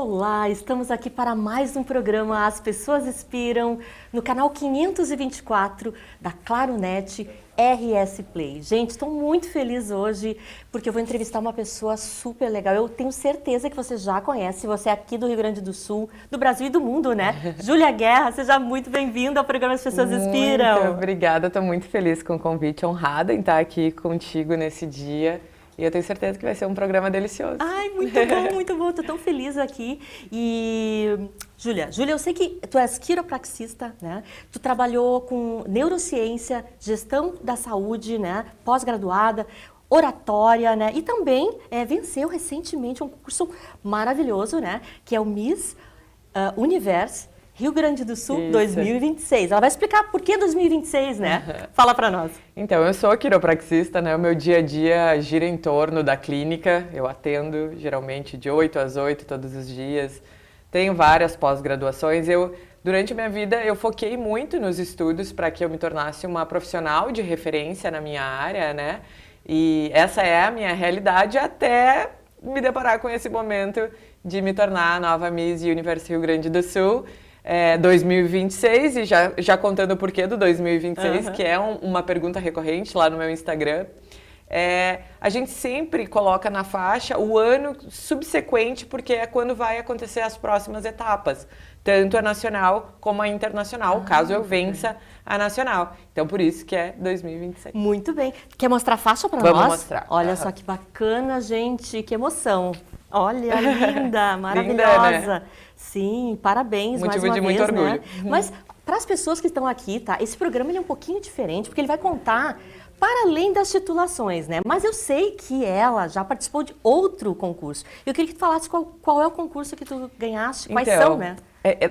Olá, estamos aqui para mais um programa As Pessoas Inspiram, no canal 524 da Claronet RS Play. Gente, estou muito feliz hoje porque eu vou entrevistar uma pessoa super legal. Eu tenho certeza que você já conhece, você é aqui do Rio Grande do Sul, do Brasil e do mundo, né? Júlia Guerra, seja muito bem-vinda ao programa As Pessoas Inspiram. Muito obrigada, estou muito feliz com o convite, honrada em estar aqui contigo nesse dia. E eu tenho certeza que vai ser um programa delicioso. Ai, muito bom, estou tão feliz aqui. E, Júlia, eu sei que tu és quiropraxista, né? Tu trabalhou com neurociência, gestão da saúde, né? Pós-graduada, oratória, né? E também venceu recentemente um concurso maravilhoso, né? Que é o Miss Universo Rio Grande do Sul. Isso. 2026. Ela vai explicar por que 2026, né? Fala pra nós. Então, eu sou quiropraxista, né? O meu dia a dia gira em torno da clínica. Eu atendo geralmente de 8 às 8 todos os dias. Tenho várias pós-graduações. Durante a minha vida, eu foquei muito nos estudos para que eu me tornasse uma profissional de referência na minha área, né? E essa é a minha realidade até me deparar com esse momento de me tornar a nova Miss Universo Rio Grande do Sul. 2026, e já contando o porquê do 2026, que é uma pergunta recorrente lá no meu Instagram. A gente sempre coloca na faixa o ano subsequente, porque é quando vai acontecer as próximas etapas, tanto a nacional como a internacional, caso eu vença a nacional. Então, por isso que é 2026. Muito bem. Quer mostrar a faixa para nós? Vamos mostrar. Olha só que bacana, gente, que emoção. Olha, linda, maravilhosa. Linda, né? Sim, parabéns mais uma vez, muito orgulho. Né? Mas para as pessoas que estão aqui, tá? Esse programa ele é um pouquinho diferente, porque ele vai contar para além das titulações, né? Mas eu sei que ela já participou de outro concurso. Eu queria que tu falasse qual é o concurso que tu ganhaste, quais são, né?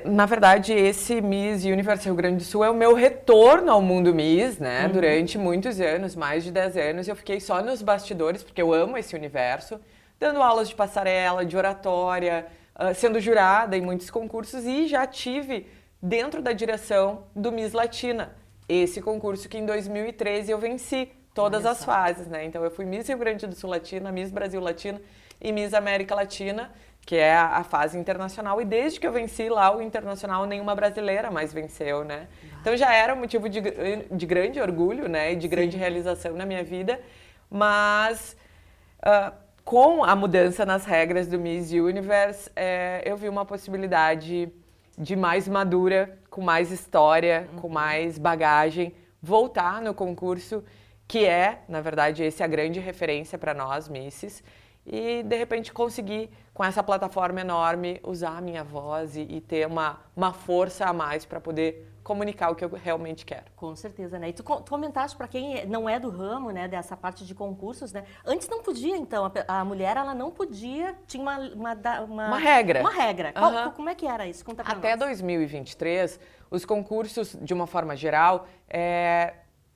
Na verdade, esse Miss Universo Rio Grande do Sul é o meu retorno ao mundo Miss, né? Durante muitos anos, mais de 10 anos, eu fiquei só nos bastidores, porque eu amo esse universo, dando aulas de passarela, de oratória, sendo jurada em muitos concursos, e já tive dentro da direção do Miss Latina, esse concurso que em 2013 eu venci todas as fases, né? Então eu fui Miss Rio Grande do Sul Latina, Miss Brasil Latina e Miss América Latina, que é a fase internacional, e desde que eu venci lá o internacional, nenhuma brasileira mais venceu, né? Então já era um motivo de grande orgulho, né? E de grande realização na minha vida, mas com a mudança nas regras do Miss Universe, eu vi uma possibilidade de mais madura, com mais história, com mais bagagem, voltar no concurso, que é, na verdade, essa é a grande referência para nós, Misses, e, de repente, conseguir, com essa plataforma enorme, usar a minha voz e ter uma força a mais para poder comunicar o que eu realmente quero. Com certeza, né? E tu comentaste, para quem não é do ramo, né, dessa parte de concursos, né? Antes não podia, então, a mulher, ela não podia, tinha uma regra. Uma regra. Como é que era isso? Conta pra nós. Até 2023, os concursos, de uma forma geral,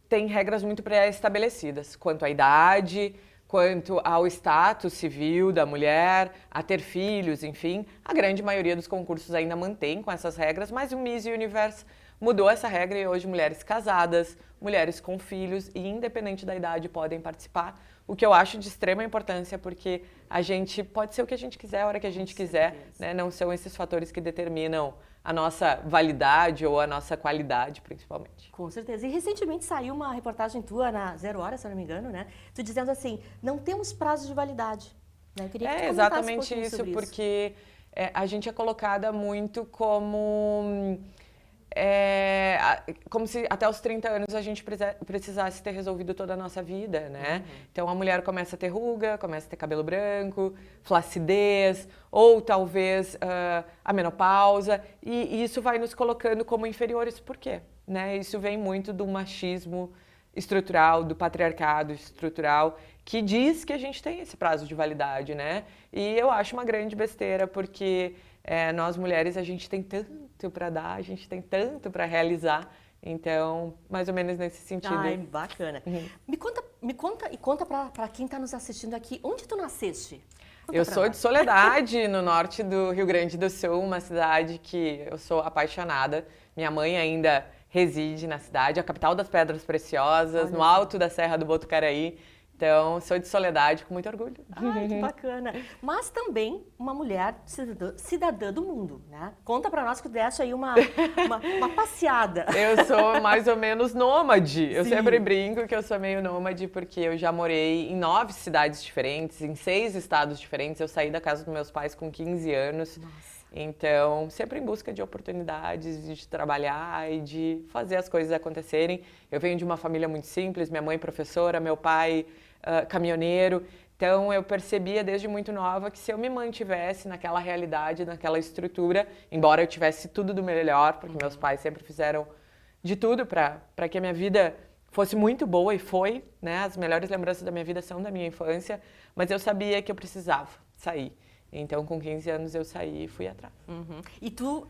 têm regras muito pré-estabelecidas, quanto à idade, quanto ao status civil da mulher, a ter filhos, enfim. A grande maioria dos concursos ainda mantém com essas regras, mas o Miss Universe mudou essa regra e hoje mulheres casadas, mulheres com filhos e independente da idade podem participar, o que eu acho de extrema importância, porque a gente pode ser o que a gente quiser, a hora que a gente quiser, né? Não são esses fatores que determinam a nossa validade ou a nossa qualidade, principalmente. Com certeza. E recentemente saiu uma reportagem tua na Zero Hora, se eu não me engano, né? Tu dizendo assim, não temos prazo de validade. Né? Eu queria que tu exatamente isso, porque a gente é colocada muito como se até os 30 anos a gente precisasse ter resolvido toda a nossa vida, né? Então a mulher começa a ter ruga, começa a ter cabelo branco, flacidez, ou talvez a menopausa, e isso vai nos colocando como inferiores. Por quê? Né? Isso vem muito do machismo estrutural, do patriarcado estrutural, que diz que a gente tem esse prazo de validade, né? E eu acho uma grande besteira, porque nós mulheres, a gente tem tanto para dar, a gente tem tanto para realizar, então, mais ou menos nesse sentido. Ai, bacana. Me conta para quem está nos assistindo aqui, onde tu nasceste? Eu sou de Soledade, no norte do Rio Grande do Sul, uma cidade que eu sou apaixonada. Minha mãe ainda reside na cidade, a capital das Pedras Preciosas, no alto da Serra do Botucaraí. Então, sou de Soledade com muito orgulho. Ai, que bacana. Mas também uma mulher cidadã do mundo, né? Conta pra nós que desse aí uma passeada. Eu sou mais ou menos nômade. Eu Sim. sempre brinco que eu sou meio nômade porque eu já morei em 9 cidades diferentes, em 6 estados diferentes. Eu saí da casa dos meus pais com 15 anos. Nossa. Então, sempre em busca de oportunidades, de trabalhar e de fazer as coisas acontecerem. Eu venho de uma família muito simples, minha mãe professora, meu pai caminhoneiro. Então, eu percebia desde muito nova que se eu me mantivesse naquela realidade, naquela estrutura, embora eu tivesse tudo do melhor, porque meus pais sempre fizeram de tudo para que a minha vida fosse muito boa, e foi, né? As melhores lembranças da minha vida são da minha infância, mas eu sabia que eu precisava sair. Então, com 15 anos, eu saí e fui atrás. Uhum. E tu,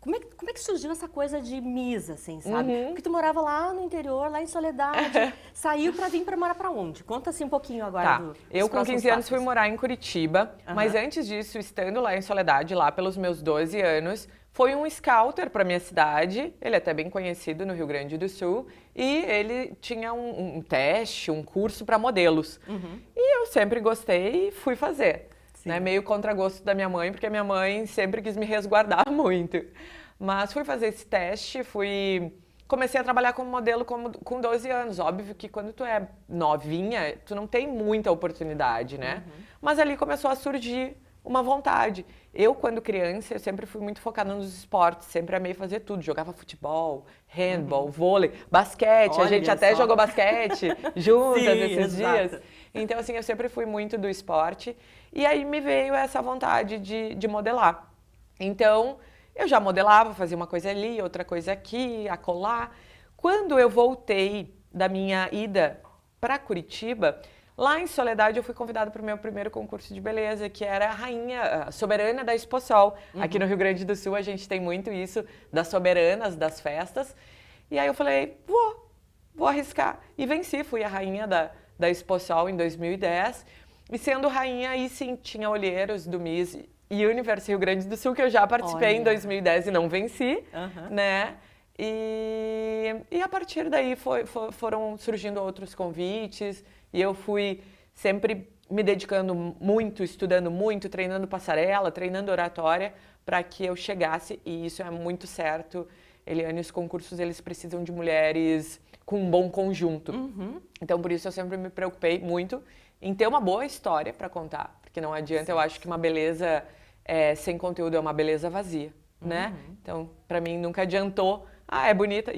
como é que surgiu essa coisa de Miss, assim, sabe? Porque tu morava lá no interior, lá em Soledade, saiu pra vir pra morar pra onde? Conta assim um pouquinho agora. Tá, eu com 15 anos fui morar em Curitiba, mas antes disso, estando lá em Soledade, lá pelos meus 12 anos, foi um scouter pra minha cidade, ele é até bem conhecido no Rio Grande do Sul, e ele tinha um teste, um curso pra modelos. E eu sempre gostei e fui fazer. Né, meio contra gosto da minha mãe, porque a minha mãe sempre quis me resguardar muito. Mas fui fazer esse teste, comecei a trabalhar como modelo com 12 anos. Óbvio que quando tu é novinha, tu não tem muita oportunidade, né? Mas ali começou a surgir uma vontade. Eu, quando criança, eu sempre fui muito focada nos esportes, sempre amei fazer tudo. Jogava futebol, handball, vôlei, basquete. Olha a gente até só. jogou basquete juntas Sim, esses exato. dias. Então, assim, eu sempre fui muito do esporte. E aí me veio essa vontade de modelar. Então, eu já modelava, fazia uma coisa ali, outra coisa aqui, acolá. Quando eu voltei da minha ida para Curitiba, lá em Soledade eu fui convidada para o meu primeiro concurso de beleza, que era a rainha soberana da Exposol. Aqui no Rio Grande do Sul a gente tem muito isso, das soberanas das festas. E aí eu falei, vou arriscar. E venci, fui a rainha da Exposol em 2010. E sendo rainha, aí sim, tinha olheiros do Miss Universe Rio Grande do Sul, que eu já participei em 2010 e não venci, né? E a partir daí foram surgindo outros convites, e eu fui sempre me dedicando muito, estudando muito, treinando passarela, treinando oratória, para que eu chegasse, e isso é muito certo, Eliane, os concursos eles precisam de mulheres com um bom conjunto. Então, por isso eu sempre me preocupei muito em ter uma boa história para contar, porque não adianta, eu acho que uma beleza sem conteúdo é uma beleza vazia, né? Então, para mim nunca adiantou, é bonita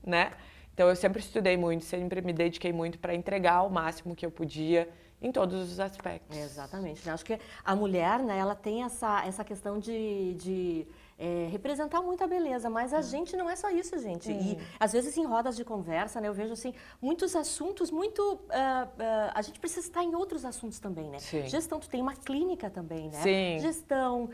né? Então eu sempre estudei muito, sempre me dediquei muito para entregar o máximo que eu podia em todos os aspectos. Exatamente. Acho que a mulher, né, ela tem essa questão de representar muito a beleza, mas a gente não é só isso, gente. E às vezes em rodas de conversa, né, eu vejo assim muitos assuntos, a gente precisa estar em outros assuntos também, né? Sim. Gestão, tu tem uma clínica também, né? Sim. Gestão,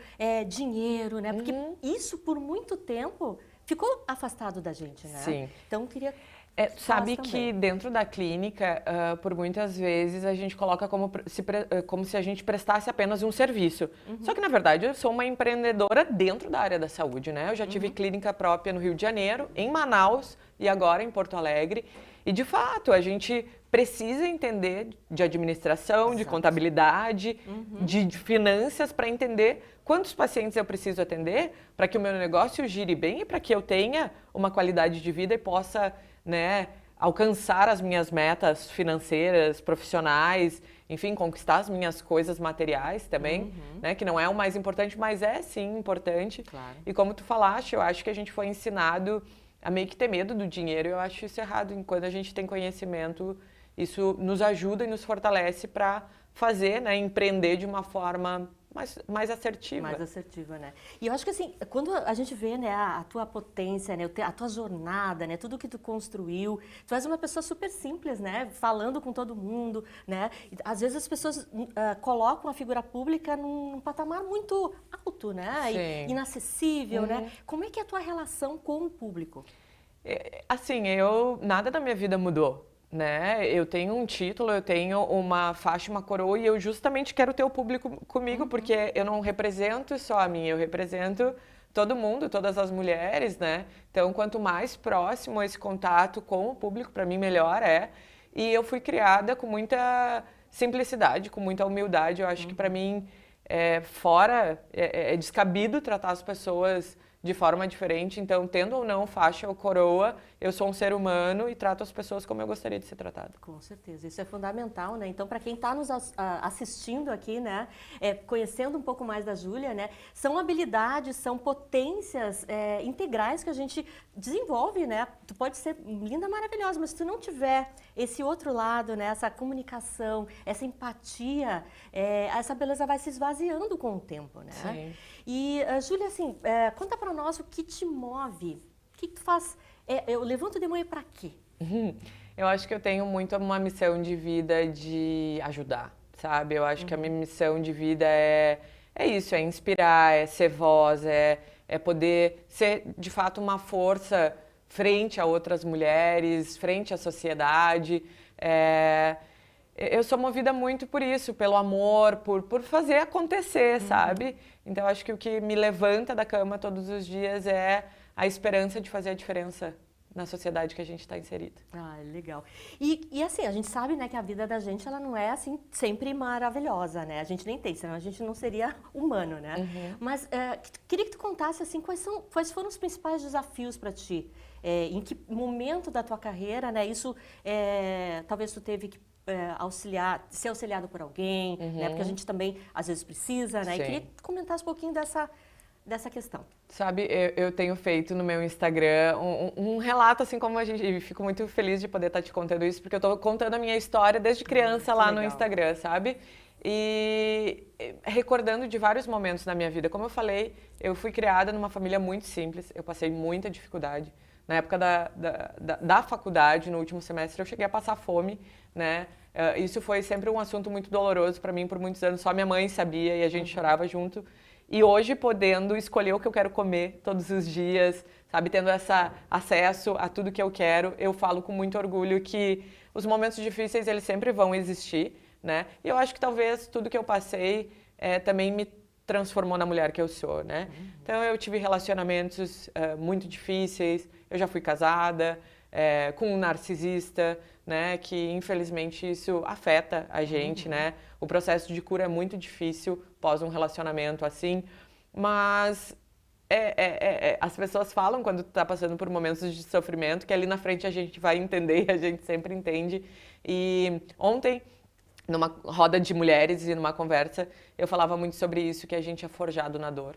dinheiro, né? Porque isso por muito tempo ficou afastado da gente, né? Sim. Então queria sabe que dentro da clínica, por muitas vezes, a gente coloca como se a gente prestasse apenas um serviço. Só que, na verdade, eu sou uma empreendedora dentro da área da saúde, né? Eu já tive clínica própria no Rio de Janeiro, em Manaus e agora em Porto Alegre. E, de fato, a gente precisa entender de administração, de contabilidade, de finanças, para entender quantos pacientes eu preciso atender para que o meu negócio gire bem e para que eu tenha uma qualidade de vida e possa, né, alcançar as minhas metas financeiras, profissionais, enfim, conquistar as minhas coisas materiais também, né, que não é o mais importante, mas é sim importante. Claro. E como tu falaste, eu acho que a gente foi ensinado a meio que ter medo do dinheiro. Eu acho isso errado. Quando a gente tem conhecimento, isso nos ajuda e nos fortalece para fazer, né, empreender de uma forma mais assertiva. Mais assertiva, né? E eu acho que assim, quando a gente vê, né, a tua potência, né, a tua jornada, né, tudo que tu construiu, tu és uma pessoa super simples, né, falando com todo mundo, né? E, às vezes as pessoas colocam a figura pública num patamar muito alto, né? E inacessível, né? Como é que é a tua relação com o público? Assim, nada da minha vida mudou. Né? Eu tenho um título, eu tenho uma faixa, uma coroa e eu justamente quero ter o público comigo porque eu não represento só a mim, eu represento todo mundo, todas as mulheres, né? Então, quanto mais próximo esse contato com o público, para mim, melhor é. E eu fui criada com muita simplicidade, com muita humildade. Eu acho que para mim, é descabido tratar as pessoas de forma diferente. Então, tendo ou não faixa ou coroa, eu sou um ser humano e trato as pessoas como eu gostaria de ser tratado. Com certeza, isso é fundamental, né? Então, para quem está nos assistindo aqui, né, conhecendo um pouco mais da Júlia, né, são habilidades, são potências integrais que a gente desenvolve, né? Tu pode ser linda, maravilhosa, mas se tu não tiver esse outro lado, né, essa comunicação, essa empatia, essa beleza vai se esvaziando com o tempo, né? Sim. E, Júlia, assim, conta para nós o que te move, o que tu faz. Eu levanto de manhã para quê? Eu acho que eu tenho muito uma missão de vida de ajudar, sabe? Eu acho que a minha missão de vida é isso, é inspirar, é ser voz, é poder ser, de fato, uma força frente a outras mulheres, frente à sociedade. Eu sou movida muito por isso, pelo amor, por fazer acontecer, sabe? Então, eu acho que o que me levanta da cama todos os dias é a esperança de fazer a diferença na sociedade que a gente está inserido. Ah, legal. E assim, a gente sabe, né, que a vida da gente, ela não é assim sempre maravilhosa, né? A gente nem tem, senão a gente não seria humano, né? Mas queria que tu contasse, assim, quais foram os principais desafios para ti? Em que momento da tua carreira, né? Isso, talvez tu teve que ser auxiliado por alguém, né? Porque a gente também, às vezes, precisa, né? Sim. E queria que tu comentasse um pouquinho dessa questão. Sabe, eu tenho feito no meu Instagram um relato, assim como e fico muito feliz de poder estar te contando isso, porque eu estou contando a minha história desde criança lá no Instagram, sabe? E recordando de vários momentos da minha vida. Como eu falei, eu fui criada numa família muito simples, eu passei muita dificuldade. Na época da faculdade, no último semestre, eu cheguei a passar fome, né? Isso foi sempre um assunto muito doloroso para mim por muitos anos, só minha mãe sabia e a gente chorava junto. E hoje, podendo escolher o que eu quero comer todos os dias, sabe, tendo acesso a tudo que eu quero, eu falo com muito orgulho que os momentos difíceis, eles sempre vão existir, né? E eu acho que talvez tudo que eu passei também me transformou na mulher que eu sou, né? Então, eu tive relacionamentos muito difíceis, eu já fui casada com um narcisista, né? Que, infelizmente, isso afeta a gente, né? O processo de cura é muito difícil pós um relacionamento assim, mas as pessoas falam quando tu tá passando por momentos de sofrimento que ali na frente a gente vai entender, a gente sempre entende. E ontem, numa roda de mulheres e numa conversa, eu falava muito sobre isso, que a gente é forjado na dor,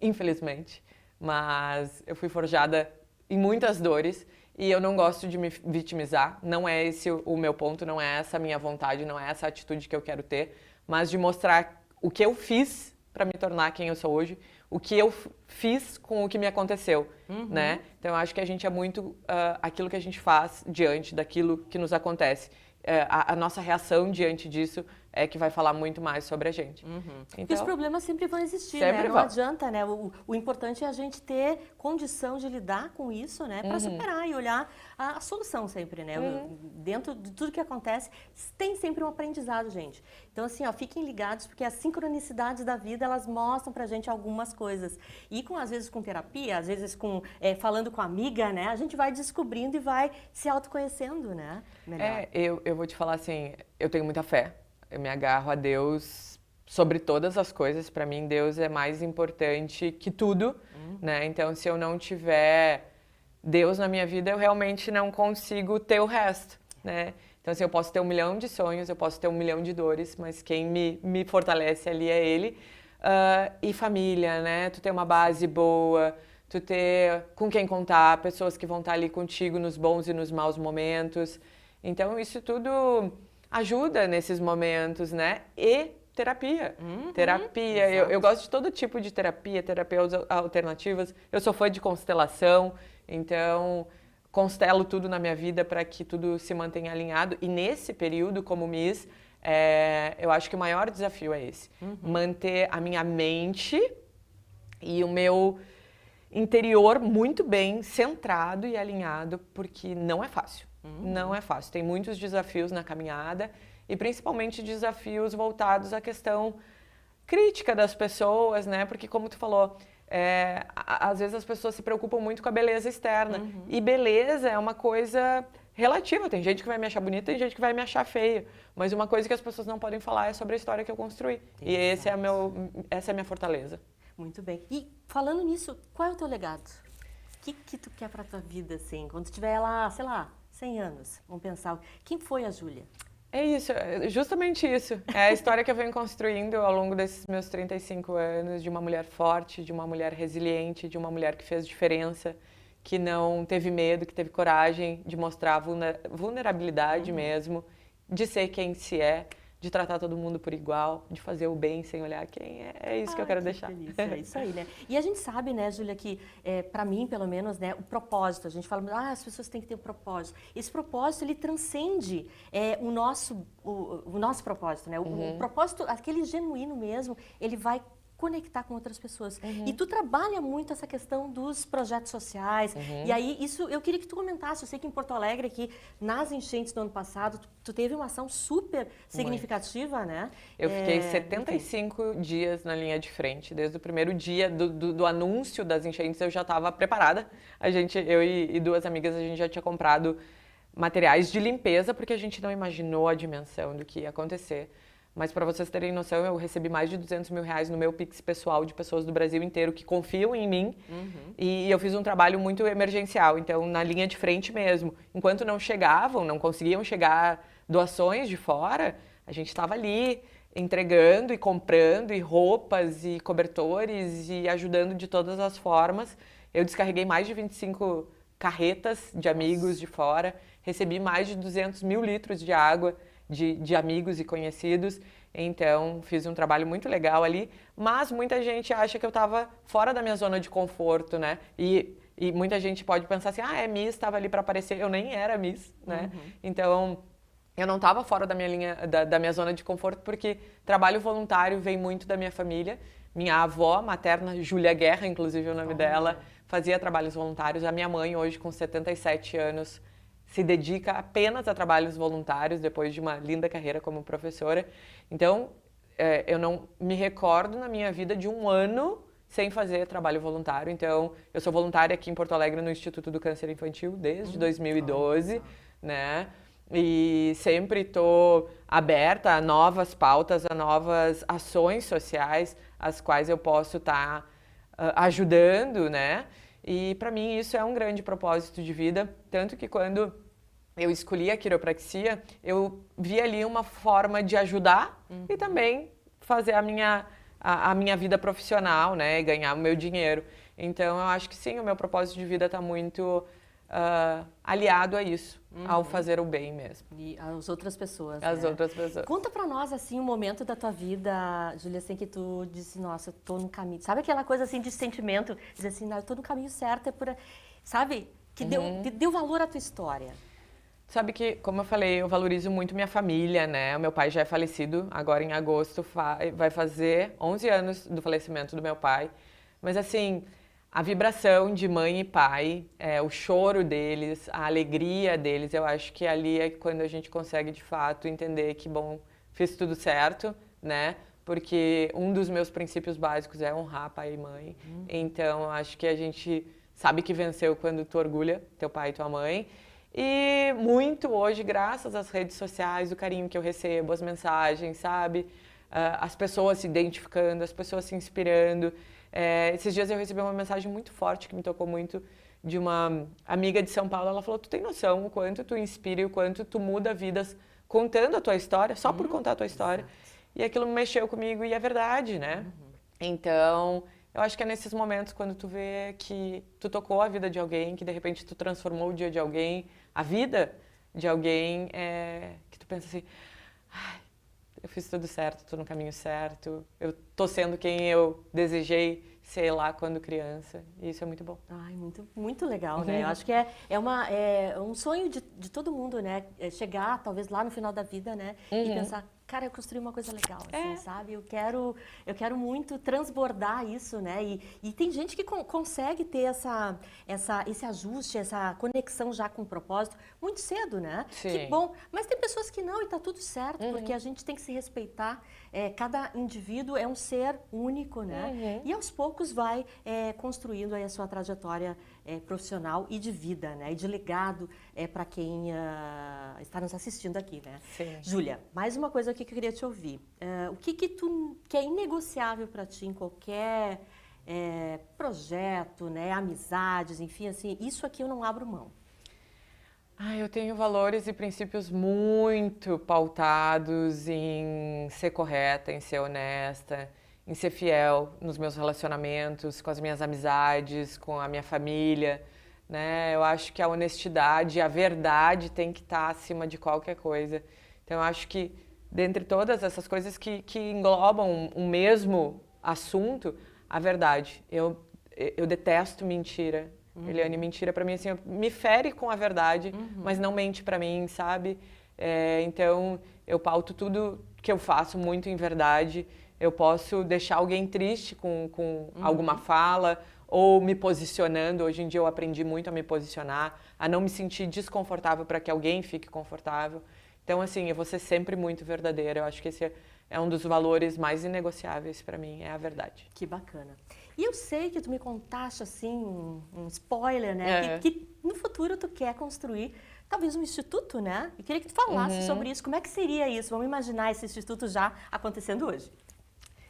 infelizmente. Mas eu fui forjada em muitas dores e eu não gosto de me vitimizar. Não é esse o meu ponto, não é essa a minha vontade, não é essa a atitude que eu quero ter, mas de mostrar o que eu fiz para me tornar quem eu sou hoje, o que eu fiz com o que me aconteceu, né? Então, eu acho que a gente é muito aquilo que a gente faz diante daquilo que nos acontece. A nossa reação diante disso é que vai falar muito mais sobre a gente. Porque os problemas sempre vão existir, sempre né? vão. Não adianta, né? O importante é a gente ter condição de lidar com isso, né? Para superar e olhar a solução sempre, né? Dentro de tudo que acontece, tem sempre um aprendizado, gente. Então, assim, ó, fiquem ligados, porque as sincronicidades da vida, elas mostram pra gente algumas coisas. E às vezes com terapia, às vezes falando com amiga, né? A gente vai descobrindo e vai se autoconhecendo, né? Melhor. Eu vou te falar assim, eu tenho muita fé. Eu me agarro a Deus sobre todas as coisas. Para mim, Deus é mais importante que tudo, né? Então, se eu não tiver Deus na minha vida, eu realmente não consigo ter o resto, né? Então, assim, eu posso ter 1 milhão de sonhos, eu posso ter 1 milhão de dores, mas quem me fortalece ali é Ele. E família, né? Tu ter uma base boa, tu ter com quem contar, pessoas que vão estar ali contigo nos bons e nos maus momentos. Então, isso tudo ajuda nesses momentos, né? E terapia. Terapia. Eu gosto de todo tipo de terapia, terapias alternativas. Eu sou fã de constelação, então constelo tudo na minha vida para que tudo se mantenha alinhado. E nesse período, como Miss, eu acho que o maior desafio é esse. Manter a minha mente e o meu interior muito bem centrado e alinhado, porque não é fácil. Não é fácil. Tem muitos desafios na caminhada e principalmente desafios voltados à questão crítica das pessoas, né? Porque como tu falou, às vezes as pessoas se preocupam muito com a beleza externa. E beleza é uma coisa relativa. Tem gente que vai me achar bonita, tem gente que vai me achar feia. Mas uma coisa que as pessoas não podem falar é sobre a história que eu construí. E essa é a minha fortaleza. Muito bem. E falando nisso, qual é o teu legado? O que tu quer pra tua vida, assim? Quando tu tiver lá, sei lá, 100 anos, vamos pensar, quem foi a Júlia? É isso, justamente isso. É a história que eu venho construindo ao longo desses meus 35 anos, de uma mulher forte, de uma mulher resiliente, de uma mulher que fez diferença, que não teve medo, que teve coragem de mostrar vulnerabilidade mesmo, de ser quem se é, de tratar todo mundo por igual, de fazer o bem sem olhar quem é. É isso que eu quero deixar. Delícia, é isso aí, né? E a gente sabe, né, Júlia, que pra mim, pelo menos, né, o propósito, a gente fala, as pessoas têm que ter um propósito. Esse propósito, ele transcende o nosso propósito, né? O propósito, aquele genuíno mesmo, ele vai conectar com outras pessoas. E tu trabalha muito essa questão dos projetos sociais. E aí, isso eu queria que tu comentasse. Eu sei que em Porto Alegre, aqui, nas enchentes do ano passado, tu teve uma ação super significativa, né? Eu fiquei 75 dias na linha de frente. Desde o primeiro dia do anúncio das enchentes, eu já estava preparada. Eu e duas amigas, a gente já tinha comprado materiais de limpeza, porque a gente não imaginou a dimensão do que ia acontecer. Mas para vocês terem noção, eu recebi mais de 200 mil reais no meu Pix pessoal de pessoas do Brasil inteiro que confiam em mim. E eu fiz um trabalho muito emergencial, então na linha de frente mesmo. Enquanto não conseguiam chegar doações de fora, a gente estava ali entregando e comprando e roupas e cobertores e ajudando de todas as formas. Eu descarreguei mais de 25 carretas de amigos de fora, recebi mais de 200 mil litros de água de amigos e conhecidos, então fiz um trabalho muito legal ali, mas muita gente acha que eu estava fora da minha zona de conforto, né? E muita gente pode pensar assim, Miss, estava ali para aparecer, eu nem era Miss, né? Então, eu não estava fora da minha linha, da minha zona de conforto, porque trabalho voluntário vem muito da minha família. Minha avó materna, Júlia Guerra, inclusive o nome dela, fazia trabalhos voluntários. A minha mãe, hoje com 77 anos, se dedica apenas a trabalhos voluntários, depois de uma linda carreira como professora. Então, eu não me recordo na minha vida de um ano sem fazer trabalho voluntário. Então, eu sou voluntária aqui em Porto Alegre no Instituto do Câncer Infantil desde 2012, né? E sempre estou aberta a novas pautas, a novas ações sociais, as quais eu posso estar ajudando, né? E para mim isso é um grande propósito de vida, tanto que quando eu escolhi a quiropraxia, eu vi ali uma forma de ajudar e também fazer a minha vida profissional, né, e ganhar o meu dinheiro. Então eu acho que sim, o meu propósito de vida está muito aliado a isso, ao fazer o bem mesmo. E às outras pessoas, As né? outras pessoas. Conta pra nós, assim, um momento da tua vida, Júlia, assim, que tu disse, nossa, eu tô no caminho. Sabe aquela coisa, assim, de sentimento? Dizer assim, não, eu tô no caminho certo, sabe? Que deu valor à tua história. Sabe que, como eu falei, eu valorizo muito minha família, né? O meu pai já é falecido, agora em agosto vai fazer 11 anos do falecimento do meu pai. Mas, assim, a vibração de mãe e pai, o choro deles, a alegria deles, eu acho que ali é quando a gente consegue, de fato, entender que, bom, fiz tudo certo, né? Porque um dos meus princípios básicos é honrar pai e mãe. Então, eu acho que a gente sabe que venceu quando tu orgulha teu pai e tua mãe. E muito hoje, graças às redes sociais, o carinho que eu recebo, as mensagens, sabe? As pessoas se identificando, as pessoas se inspirando. Esses dias eu recebi uma mensagem muito forte que me tocou muito de uma amiga de São Paulo. Ela falou, tu tem noção o quanto tu inspira e o quanto tu muda vidas contando a tua história, só por contar a tua história. E aquilo mexeu comigo e é verdade, né? Então, eu acho que é nesses momentos quando tu vê que tu tocou a vida de alguém, que de repente tu transformou o dia de alguém, a vida de alguém, que tu pensa assim, eu fiz tudo certo, tô no caminho certo, eu tô sendo quem eu desejei ser lá quando criança, e isso é muito bom. Ai, muito, muito legal, né? Eu acho que é um sonho de todo mundo, né? Chegar, talvez, lá no final da vida, né? E pensar, cara, eu construí uma coisa legal, assim, sabe? Eu quero muito transbordar isso, né? E tem gente que consegue ter esse ajuste, essa conexão já com o propósito muito cedo, né? Sim. Que bom. Mas tem pessoas que não, e tá tudo certo, porque a gente tem que se respeitar. Cada indivíduo é um ser único, né? E aos poucos vai construindo aí a sua trajetória profissional e de vida, né? E de legado para quem está nos assistindo aqui, né? Sim. Júlia, mais uma coisa aqui que eu queria te ouvir. O que é inegociável para ti em qualquer projeto, né? Amizades, enfim, assim, isso aqui eu não abro mão. Eu tenho valores e princípios muito pautados em ser correta, em ser honesta, em ser fiel nos meus relacionamentos, com as minhas amizades, com a minha família, né? Eu acho que a honestidade, a verdade tem que estar acima de qualquer coisa. Então, eu acho que, dentre todas essas coisas que englobam um mesmo assunto, a verdade. Eu detesto mentira. Eliane, mentira pra mim, assim, me fere com a verdade, mas não mente pra mim, sabe? Então, eu pauto tudo que eu faço muito em verdade. Eu posso deixar alguém triste com alguma fala ou me posicionando. Hoje em dia eu aprendi muito a me posicionar, a não me sentir desconfortável para que alguém fique confortável. Então, assim, eu vou ser sempre muito verdadeira. Eu acho que esse é um dos valores mais inegociáveis para mim, é a verdade. Que bacana. E eu sei que tu me contaste, assim, um spoiler, né? Que no futuro tu quer construir talvez um instituto, né? Eu queria que tu falasse sobre isso. Como é que seria isso? Vamos imaginar esse instituto já acontecendo hoje.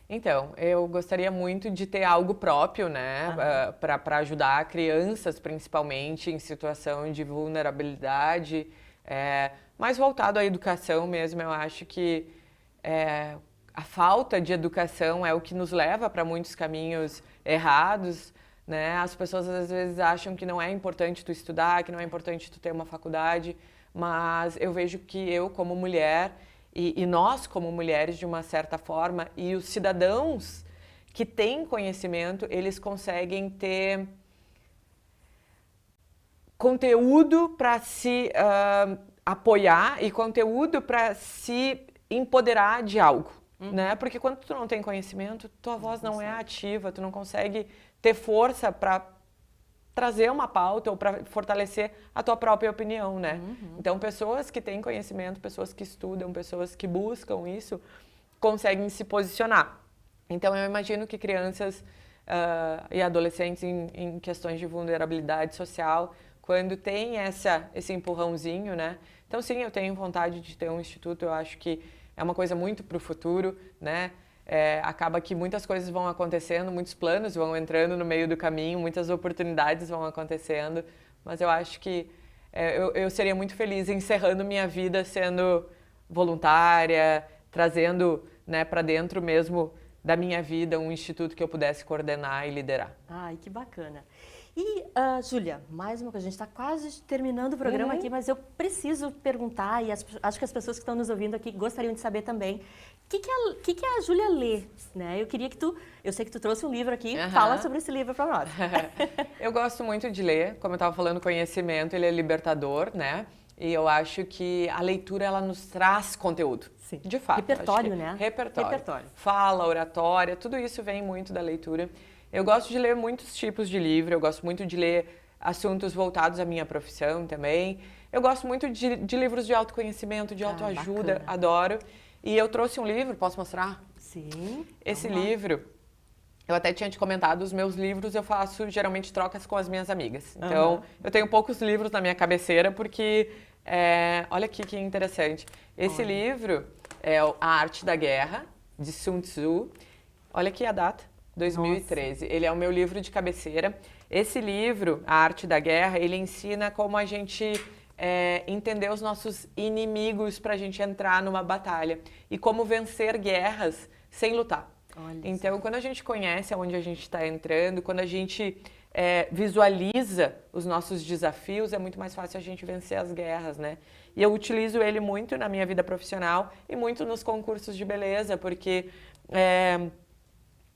Então, eu gostaria muito de ter algo próprio, né, para ajudar crianças, principalmente, em situação de vulnerabilidade, mais voltado à educação mesmo. Eu acho que a falta de educação é o que nos leva para muitos caminhos errados, né? As pessoas às vezes acham que não é importante tu estudar, que não é importante tu ter uma faculdade, mas eu vejo que eu, como mulher, e nós, como mulheres, de uma certa forma, e os cidadãos que têm conhecimento, eles conseguem ter conteúdo para se apoiar e conteúdo para se empoderar de algo, né? Porque quando tu não tem conhecimento, tua voz não é ativa, tu não consegue ter força para trazer uma pauta ou para fortalecer a tua própria opinião, né? Então, pessoas que têm conhecimento, pessoas que estudam, pessoas que buscam isso, conseguem se posicionar. Então, eu imagino que crianças e adolescentes em questões de vulnerabilidade social, quando tem esse empurrãozinho, né? Então, sim, eu tenho vontade de ter um instituto, eu acho que é uma coisa muito para o futuro, né? Acaba que muitas coisas vão acontecendo, muitos planos vão entrando no meio do caminho, muitas oportunidades vão acontecendo, mas eu acho que eu seria muito feliz encerrando minha vida sendo voluntária, trazendo, né, para dentro mesmo da minha vida um instituto que eu pudesse coordenar e liderar. Ai, que bacana. E, Júlia, mais uma coisa, a gente está quase terminando o programa aqui, mas eu preciso perguntar, e acho que as pessoas que estão nos ouvindo aqui gostariam de saber também, o que a Júlia lê, né? Eu queria que eu sei que tu trouxe um livro aqui, fala sobre esse livro para nós. Eu gosto muito de ler, como eu estava falando, conhecimento, ele é libertador, né? E eu acho que a leitura, ela nos traz conteúdo. Sim. De fato. Repertório, né? Repertório. Fala, oratória, tudo isso vem muito da leitura. Eu gosto de ler muitos tipos de livro, eu gosto muito de ler assuntos voltados à minha profissão também. Eu gosto muito de livros de autoconhecimento, de autoajuda, adoro. E eu trouxe um livro, posso mostrar? Sim. Esse livro, eu até tinha te comentado, os meus livros eu faço geralmente trocas com as minhas amigas. Então, eu tenho poucos livros na minha cabeceira porque, olha aqui que interessante. Esse livro é A Arte da Guerra, de Sun Tzu. Olha aqui a data. 2013. Nossa. Ele é o meu livro de cabeceira. Esse livro, A Arte da Guerra, ele ensina como a gente entender os nossos inimigos para a gente entrar numa batalha e como vencer guerras sem lutar. Olha então, quando a gente conhece aonde a gente está entrando, quando a gente visualiza os nossos desafios, é muito mais fácil a gente vencer as guerras, né? E eu utilizo ele muito na minha vida profissional e muito nos concursos de beleza, porque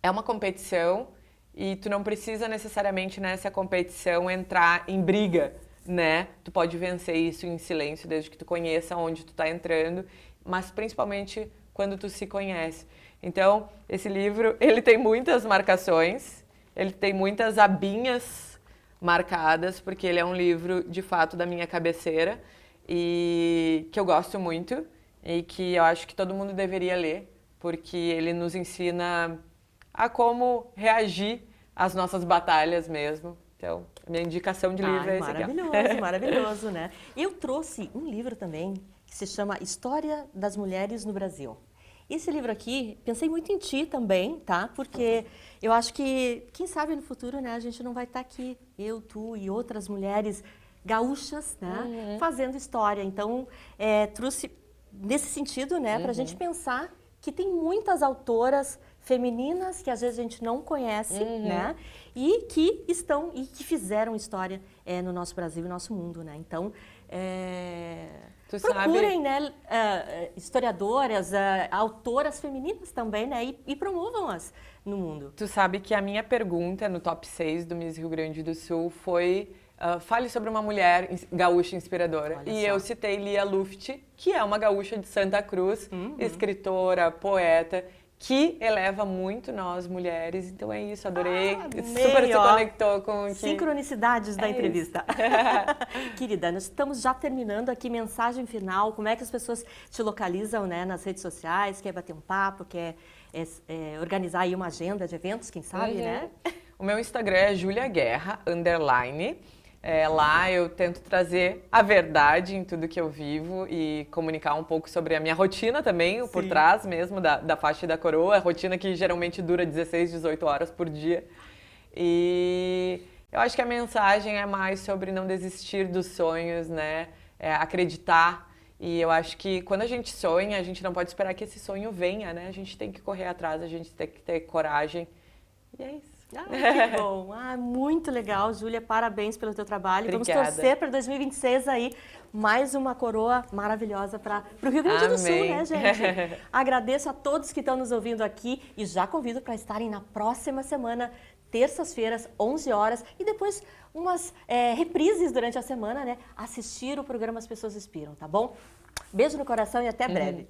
é uma competição e tu não precisa necessariamente nessa competição entrar em briga, né? Tu pode vencer isso em silêncio desde que tu conheça onde tu tá entrando, mas principalmente quando tu se conhece. Então, esse livro, ele tem muitas marcações, ele tem muitas abinhas marcadas, porque ele é um livro, de fato, da minha cabeceira e que eu gosto muito e que eu acho que todo mundo deveria ler, porque ele nos ensina a como reagir às nossas batalhas mesmo Então, minha indicação de livro é esse aqui. Maravilhoso, maravilhoso, né? Eu trouxe um livro também que se chama História das Mulheres no Brasil. Esse livro aqui, pensei muito em ti também, tá? Porque eu acho que, quem sabe no futuro, né, a gente não vai estar aqui, eu, tu e outras mulheres gaúchas, né, fazendo história. Então, trouxe nesse sentido, né, para a gente pensar que tem muitas autoras femininas que às vezes a gente não conhece, né? E que estão e que fizeram história no nosso Brasil e no nosso mundo, né? Então, procurem, né, historiadoras, autoras femininas também, né? E promovam-as no mundo. Tu sabe que a minha pergunta no top 6 do Miss Rio Grande do Sul foi fale sobre uma mulher gaúcha inspiradora. Olha e só. eu citei Lia Luft, que é uma gaúcha de Santa Cruz, escritora, poeta, que eleva muito nós mulheres. Então é isso, adorei. Super se conectou com o que... Sincronicidades da entrevista. Querida, nós estamos já terminando aqui, mensagem final. Como é que as pessoas te localizam, né, nas redes sociais? Quer bater um papo, quer organizar aí uma agenda de eventos, quem sabe, né? O meu Instagram é juliaguerra_. Lá eu tento trazer a verdade em tudo que eu vivo e comunicar um pouco sobre a minha rotina também, por trás mesmo da faixa e da coroa, rotina que geralmente dura 16, 18 horas por dia. E eu acho que a mensagem é mais sobre não desistir dos sonhos, né? Acreditar. E eu acho que quando a gente sonha, a gente não pode esperar que esse sonho venha, né? A gente tem que correr atrás, a gente tem que ter coragem. E é isso. Que bom. Muito legal, Júlia. Parabéns pelo teu trabalho. Obrigada. Vamos torcer para 2026 aí, mais uma coroa maravilhosa para o Rio Grande do Sul, né, gente? Agradeço a todos que estão nos ouvindo aqui e já convido para estarem na próxima semana, terças-feiras, 11 horas, e depois umas reprises durante a semana, né? Assistir o programa As Pessoas Inspiram, tá bom? Beijo no coração e até breve.